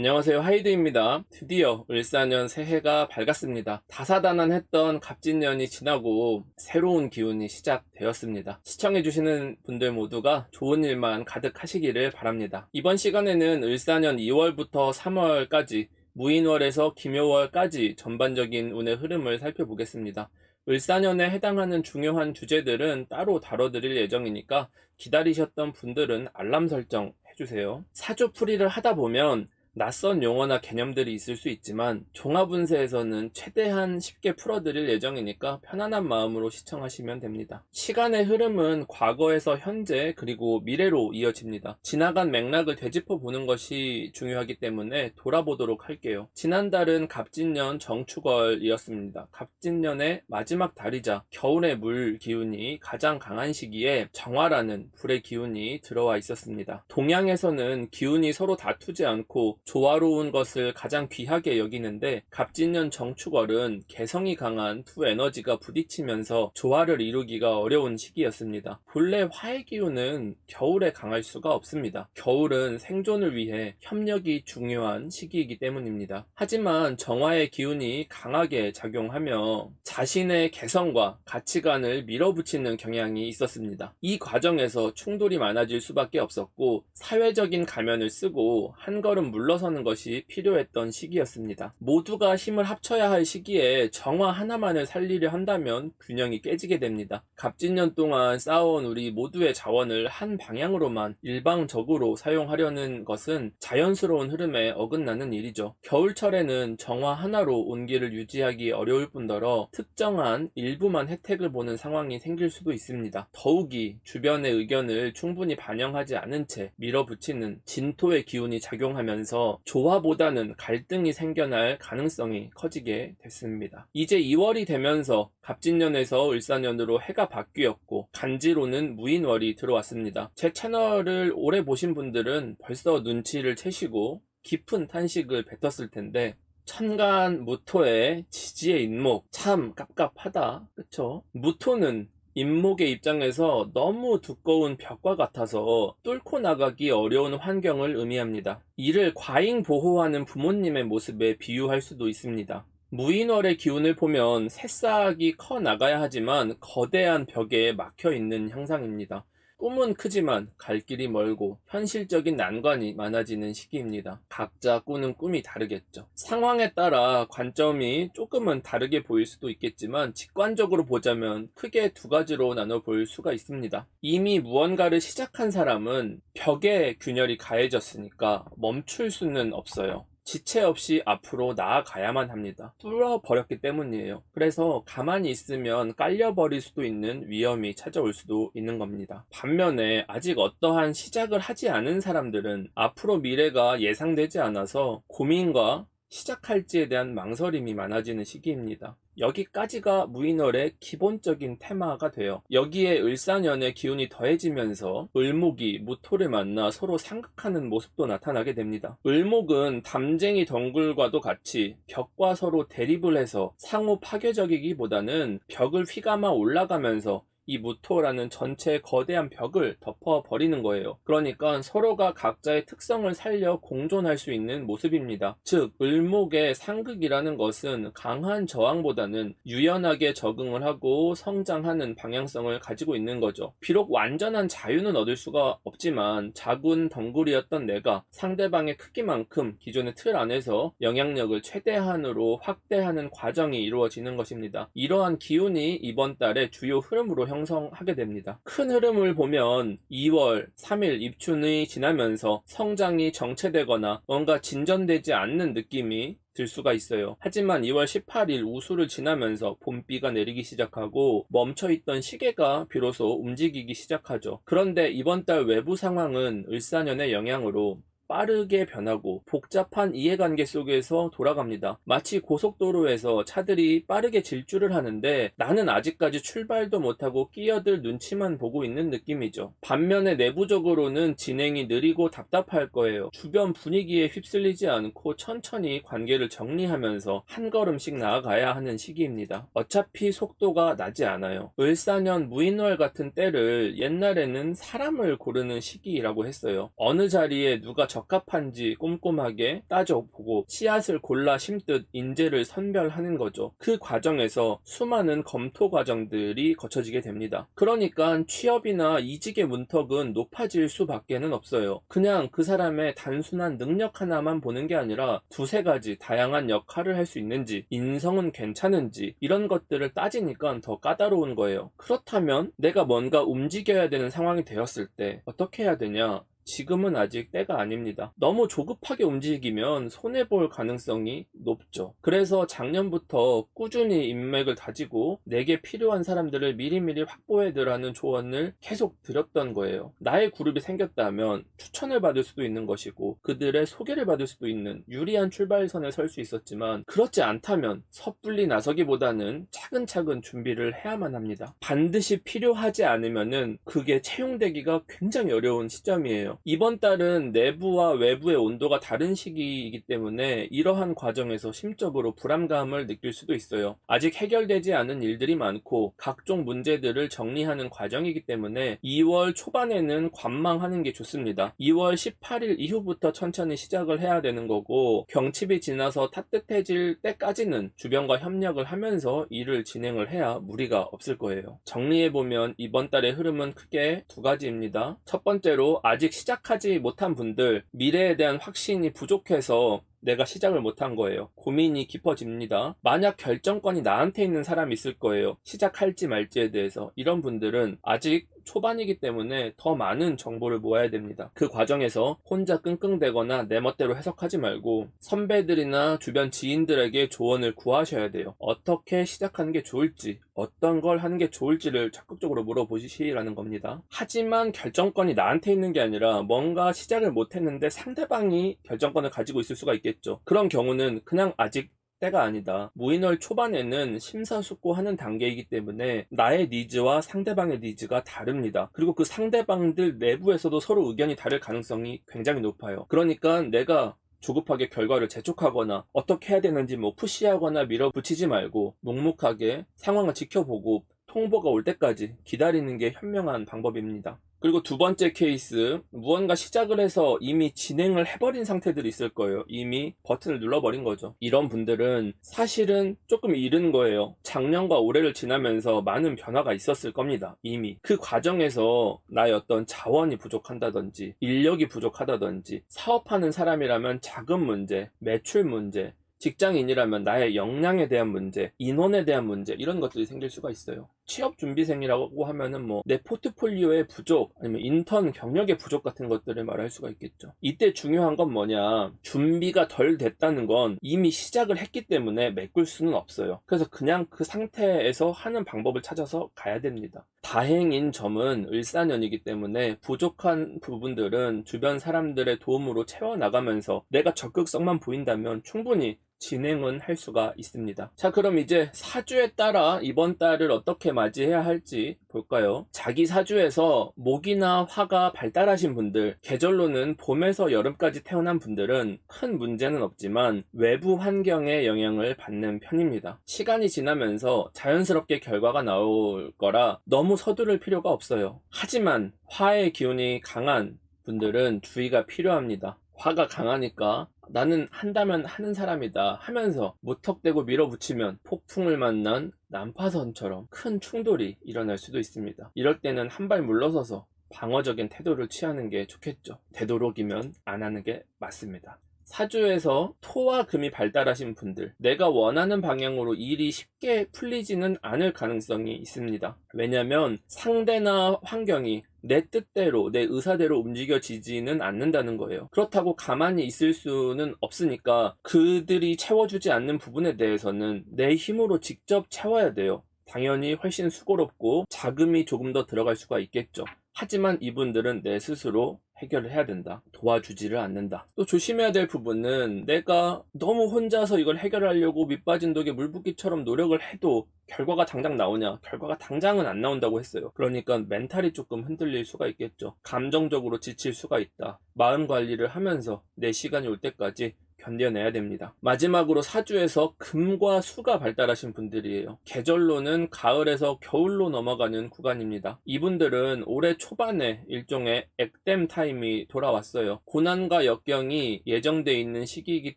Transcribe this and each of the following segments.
안녕하세요, 하이드입니다. 드디어 을사년 새해가 밝았습니다. 다사다난했던 갑진년이 지나고 새로운 기운이 시작되었습니다. 시청해주시는 분들 모두가 좋은 일만 가득하시기를 바랍니다. 이번 시간에는 을사년 2월부터 3월까지 무인월에서 김묘월까지 전반적인 운의 흐름을 살펴보겠습니다. 을사년에 해당하는 중요한 주제들은 따로 다뤄드릴 예정이니까 기다리셨던 분들은 알람 설정 해주세요. 사주풀이를 하다 보면 낯선 용어나 개념들이 있을 수 있지만 종합운세에서는 최대한 쉽게 풀어드릴 예정이니까 편안한 마음으로 시청하시면 됩니다. 시간의 흐름은 과거에서 현재 그리고 미래로 이어집니다. 지나간 맥락을 되짚어 보는 것이 중요하기 때문에 돌아보도록 할게요. 지난달은 갑진년 정축월이었습니다. 갑진년의 마지막 달이자 겨울의 물 기운이 가장 강한 시기에 정화라는 불의 기운이 들어와 있었습니다. 동양에서는 기운이 서로 다투지 않고 조화로운 것을 가장 귀하게 여기는데 갑진년 정축월은 개성이 강한 두 에너지가 부딪히면서 조화를 이루기가 어려운 시기였습니다. 본래 화의 기운은 겨울에 강할 수가 없습니다. 겨울은 생존을 위해 협력이 중요한 시기이기 때문입니다. 하지만 정화의 기운이 강하게 작용하며 자신의 개성과 가치관을 밀어붙이는 경향이 있었습니다. 이 과정에서 충돌이 많아질 수밖에 없었고 사회적인 가면을 쓰고 한 걸음 물러서는 것이 필요했던 시기였습니다. 모두가 힘을 합쳐야 할 시기에 정화 하나만을 살리려 한다면 균형이 깨지게 됩니다. 갑진년 동안 쌓아온 우리 모두의 자원을 한 방향으로만 일방적으로 사용하려는 것은 자연스러운 흐름에 어긋나는 일이죠. 겨울철에는 정화 하나로 온기를 유지하기 어려울 뿐더러 특정한 일부만 혜택을 보는 상황이 생길 수도 있습니다. 더욱이 주변의 의견을 충분히 반영하지 않은 채 밀어붙이는 진토의 기운이 작용하면서 조화보다는 갈등이 생겨날 가능성이 커지게 됐습니다. 이제 2월이 되면서 갑진년에서 을사년으로 해가 바뀌었고 간지로는 무인월이 들어왔습니다. 제 채널을 오래 보신 분들은 벌써 눈치를 채시고 깊은 탄식을 뱉었을 텐데 천간 무토의 지지의 인목 참 깝깝하다, 그쵸? 무토는 인목의 입장에서 너무 두꺼운 벽과 같아서 뚫고 나가기 어려운 환경을 의미합니다. 이를 과잉 보호하는 부모님의 모습에 비유할 수도 있습니다. 무인월의 기운을 보면 새싹이 커 나가야 하지만 거대한 벽에 막혀 있는 형상입니다. 꿈은 크지만 갈 길이 멀고 현실적인 난관이 많아지는 시기입니다. 각자 꾸는 꿈이 다르겠죠. 상황에 따라 관점이 조금은 다르게 보일 수도 있겠지만 직관적으로 보자면 크게 두 가지로 나눠 볼 수가 있습니다. 이미 무언가를 시작한 사람은 벽에 균열이 가해졌으니까 멈출 수는 없어요. 지체 없이 앞으로 나아가야만 합니다. 뚫어버렸기 때문이에요. 그래서 가만히 있으면 깔려버릴 수도 있는 위험이 찾아올 수도 있는 겁니다. 반면에 아직 어떠한 시작을 하지 않은 사람들은 앞으로 미래가 예상되지 않아서 고민과 시작할지에 대한 망설임이 많아지는 시기입니다. 여기까지가 무인월의 기본적인 테마가 돼요. 여기에 을사년의 기운이 더해지면서 을목이 무토를 만나 서로 상극하는 모습도 나타나게 됩니다. 을목은 담쟁이 덩굴과도 같이 벽과 서로 대립을 해서 상호 파괴적이기보다는 벽을 휘감아 올라가면서 이 무토라는 전체 거대한 벽을 덮어버리는 거예요. 그러니까 서로가 각자의 특성을 살려 공존할 수 있는 모습입니다. 즉 을목의 상극이라는 것은 강한 저항보다는 유연하게 적응을 하고 성장하는 방향성을 가지고 있는 거죠. 비록 완전한 자유는 얻을 수가 없지만 작은 덩굴이었던 내가 상대방의 크기만큼 기존의 틀 안에서 영향력을 최대한으로 확대하는 과정이 이루어지는 것입니다. 이러한 기운이 이번 달의 주요 흐름으로 형성하게 됩니다. 큰 흐름을 보면 2월 3일 입춘이 지나면서 성장이 정체되거나 뭔가 진전되지 않는 느낌이 들 수가 있어요. 하지만 2월 18일 우수를 지나면서 봄비가 내리기 시작하고 멈춰있던 시계가 비로소 움직이기 시작하죠. 그런데 이번 달 외부 상황은 을사년의 영향으로 빠르게 변하고 복잡한 이해관계 속에서 돌아갑니다. 마치 고속도로에서 차들이 빠르게 질주를 하는데 나는 아직까지 출발도 못하고 끼어들 눈치만 보고 있는 느낌이죠. 반면에 내부적으로는 진행이 느리고 답답할 거예요. 주변 분위기에 휩쓸리지 않고 천천히 관계를 정리하면서 한 걸음씩 나아가야 하는 시기입니다. 어차피 속도가 나지 않아요. 을사년 무인월 같은 때를 옛날에는 사람을 고르는 시기라고 했어요. 어느 자리에 누가 적합한지 꼼꼼하게 따져보고 씨앗을 골라 심듯 인재를 선별하는 거죠. 그 과정에서 수많은 검토 과정들이 거쳐지게 됩니다. 그러니까 취업이나 이직의 문턱은 높아질 수밖에는 없어요. 그냥 그 사람의 단순한 능력 하나만 보는 게 아니라 두세 가지 다양한 역할을 할 수 있는지, 인성은 괜찮은지 이런 것들을 따지니까 더 까다로운 거예요. 그렇다면 내가 뭔가 움직여야 되는 상황이 되었을 때 어떻게 해야 되냐? 지금은 아직 때가 아닙니다. 너무 조급하게 움직이면 손해볼 가능성이 높죠. 그래서 작년부터 꾸준히 인맥을 다지고 내게 필요한 사람들을 미리미리 확보해두라는 조언을 계속 드렸던 거예요. 나의 그룹이 생겼다면 추천을 받을 수도 있는 것이고 그들의 소개를 받을 수도 있는 유리한 출발선에 설 수 있었지만, 그렇지 않다면 섣불리 나서기보다는 차근차근 준비를 해야만 합니다. 반드시 필요하지 않으면은 그게 채용되기가 굉장히 어려운 시점이에요. 이번 달은 내부와 외부의 온도가 다른 시기이기 때문에 이러한 과정에서 심적으로 불안감을 느낄 수도 있어요. 아직 해결되지 않은 일들이 많고 각종 문제들을 정리하는 과정이기 때문에 2월 초반에는 관망하는 게 좋습니다. 2월 18일 이후부터 천천히 시작을 해야 되는 거고, 경칩이 지나서 따뜻해질 때까지는 주변과 협력을 하면서 일을 진행을 해야 무리가 없을 거예요. 정리해보면 이번 달의 흐름은 크게 두 가지입니다. 첫 번째로, 아직 시작하지 못한 분들, 미래에 대한 확신이 부족해서 내가 시작을 못한 거예요. 고민이 깊어집니다. 만약 결정권이 나한테 있는 사람이 있을 거예요. 시작할지 말지에 대해서. 이런 분들은 아직 초반이기 때문에 더 많은 정보를 모아야 됩니다. 그 과정에서 혼자 끙끙대거나 내 멋대로 해석하지 말고 선배들이나 주변 지인들에게 조언을 구하셔야 돼요. 어떻게 시작하는 게 좋을지, 어떤 걸 하는 게 좋을지를 적극적으로 물어보시라는 겁니다. 하지만 결정권이 나한테 있는 게 아니라 뭔가 시작을 못했는데 상대방이 결정권을 가지고 있을 수가 있겠죠. 그런 경우는 그냥 아직 때가 아니다. 무인월 초반에는 심사숙고하는 단계이기 때문에 나의 니즈와 상대방의 니즈가 다릅니다. 그리고 그 상대방들 내부에서도 서로 의견이 다를 가능성이 굉장히 높아요. 그러니까 내가 조급하게 결과를 재촉하거나 어떻게 해야 되는지 푸시하거나 밀어붙이지 말고 묵묵하게 상황을 지켜보고 통보가 올 때까지 기다리는 게 현명한 방법입니다. 그리고 두 번째 케이스, 무언가 시작을 해서 이미 진행을 해버린 상태들이 있을 거예요. 이미 버튼을 눌러버린 거죠. 이런 분들은 사실은 조금 이른 거예요. 작년과 올해를 지나면서 많은 변화가 있었을 겁니다. 이미 그 과정에서 나의 어떤 자원이 부족한다든지 인력이 부족하다든지, 사업하는 사람이라면 자금 문제, 매출 문제, 직장인이라면 나의 역량에 대한 문제, 인원에 대한 문제, 이런 것들이 생길 수가 있어요. 취업준비생이라고 하면은 내 포트폴리오의 부족, 아니면 인턴 경력의 부족 같은 것들을 말할 수가 있겠죠. 이때 중요한 건 뭐냐, 준비가 덜 됐다는 건 이미 시작을 했기 때문에 메꿀 수는 없어요. 그래서 그냥 그 상태에서 하는 방법을 찾아서 가야 됩니다. 다행인 점은 을사년이기 때문에 부족한 부분들은 주변 사람들의 도움으로 채워나가면서 내가 적극성만 보인다면 충분히 진행은 할 수가 있습니다. 자, 그럼 이제 사주에 따라 이번 달을 어떻게 맞이해야 할지 볼까요? 자기 사주에서 목이나 화가 발달하신 분들, 계절로는 봄에서 여름까지 태어난 분들은 큰 문제는 없지만 외부 환경의 영향을 받는 편입니다. 시간이 지나면서 자연스럽게 결과가 나올 거라 너무 서두를 필요가 없어요. 하지만 화의 기운이 강한 분들은 주의가 필요합니다. 화가 강하니까 나는 한다면 하는 사람이다 하면서 무턱대고 밀어붙이면 폭풍을 만난 난파선처럼 큰 충돌이 일어날 수도 있습니다. 이럴 때는 한 발 물러서서 방어적인 태도를 취하는 게 좋겠죠. 되도록이면 안 하는 게 맞습니다. 사주에서 토와 금이 발달하신 분들, 내가 원하는 방향으로 일이 쉽게 풀리지는 않을 가능성이 있습니다. 왜냐면 상대나 환경이 내 뜻대로, 내 의사대로 움직여지지는 않는다는 거예요. 그렇다고 가만히 있을 수는 없으니까 그들이 채워주지 않는 부분에 대해서는 내 힘으로 직접 채워야 돼요. 당연히 훨씬 수고롭고 자금이 조금 더 들어갈 수가 있겠죠. 하지만 이분들은 내 스스로 해결을 해야 된다. 도와주지를 않는다. 또 조심해야 될 부분은 내가 너무 혼자서 이걸 해결하려고 밑빠진 독에 물붓기처럼 노력을 해도 결과가 당장 나오냐? 결과가 당장은 안 나온다고 했어요. 그러니까 멘탈이 조금 흔들릴 수가 있겠죠. 감정적으로 지칠 수가 있다. 마음 관리를 하면서 내 시간이 올 때까지 견뎌내야 됩니다. 마지막으로 사주에서 금과 수가 발달하신 분들이에요. 계절로는 가을에서 겨울로 넘어가는 구간입니다. 이분들은 올해 초반에 일종의 액땜 타임이 돌아왔어요. 고난과 역경이 예정돼 있는 시기이기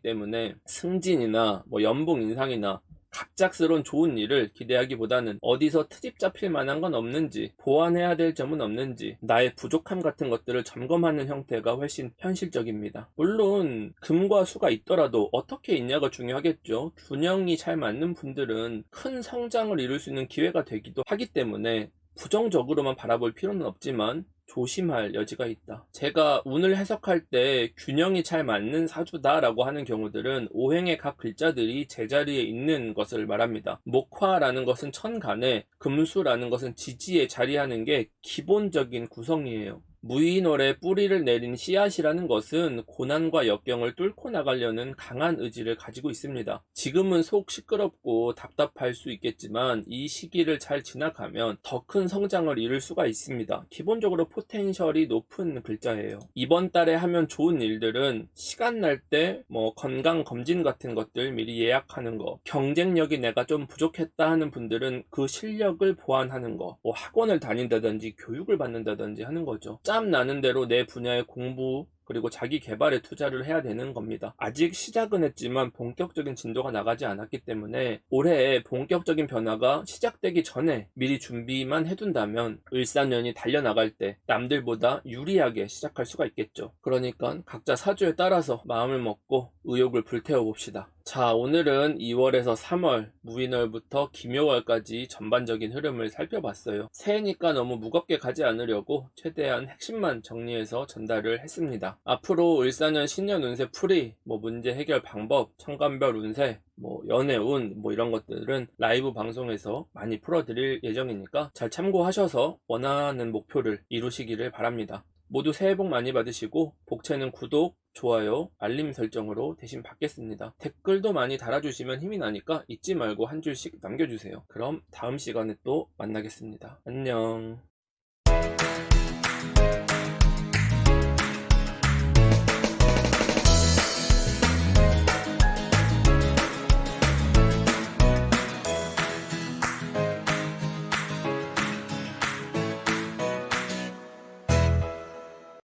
때문에 승진이나 연봉 인상이나 갑작스러운 좋은 일을 기대하기보다는 어디서 트집 잡힐 만한 건 없는지, 보완해야 될 점은 없는지, 나의 부족함 같은 것들을 점검하는 형태가 훨씬 현실적입니다. 물론 금과 수가 있더라도 어떻게 있냐가 중요하겠죠. 균형이 잘 맞는 분들은 큰 성장을 이룰 수 있는 기회가 되기도 하기 때문에 부정적으로만 바라볼 필요는 없지만 조심할 여지가 있다. 제가 운을 해석할 때 균형이 잘 맞는 사주다라고 하는 경우들은 오행의 각 글자들이 제자리에 있는 것을 말합니다. 목화라는 것은 천간에, 금수라는 것은 지지에 자리하는 게 기본적인 구성이에요. 무인월에 뿌리를 내린 씨앗이라는 것은 고난과 역경을 뚫고 나가려는 강한 의지를 가지고 있습니다. 지금은 속 시끄럽고 답답할 수 있겠지만 이 시기를 잘 지나가면 더 큰 성장을 이룰 수가 있습니다. 기본적으로 포텐셜이 높은 글자예요. 이번 달에 하면 좋은 일들은 시간 날 때 건강검진 같은 것들 미리 예약하는 거, 경쟁력이 내가 좀 부족했다 하는 분들은 그 실력을 보완하는 거, 학원을 다닌다든지 교육을 받는다든지 하는 거죠. 짬 나는 대로 내 분야의 공부 그리고 자기 개발에 투자를 해야 되는 겁니다. 아직 시작은 했지만 본격적인 진도가 나가지 않았기 때문에 올해 본격적인 변화가 시작되기 전에 미리 준비만 해둔다면 을사년이 달려나갈 때 남들보다 유리하게 시작할 수가 있겠죠. 그러니까 각자 사주에 따라서 마음을 먹고 의욕을 불태워 봅시다. 자, 오늘은 2월에서 3월, 무인월부터 김묘월까지 전반적인 흐름을 살펴봤어요. 새해니까 너무 무겁게 가지 않으려고 최대한 핵심만 정리해서 전달을 했습니다. 앞으로 을사년 신년 운세 풀이, 문제 해결 방법, 천간별 운세, 연애운, 이런 것들은 라이브 방송에서 많이 풀어드릴 예정이니까 잘 참고하셔서 원하는 목표를 이루시기를 바랍니다. 모두 새해 복 많이 받으시고 복채는 구독, 좋아요, 알림 설정으로 대신 받겠습니다. 댓글도 많이 달아주시면 힘이 나니까 잊지 말고 한 줄씩 남겨주세요. 그럼 다음 시간에 또 만나겠습니다. 안녕.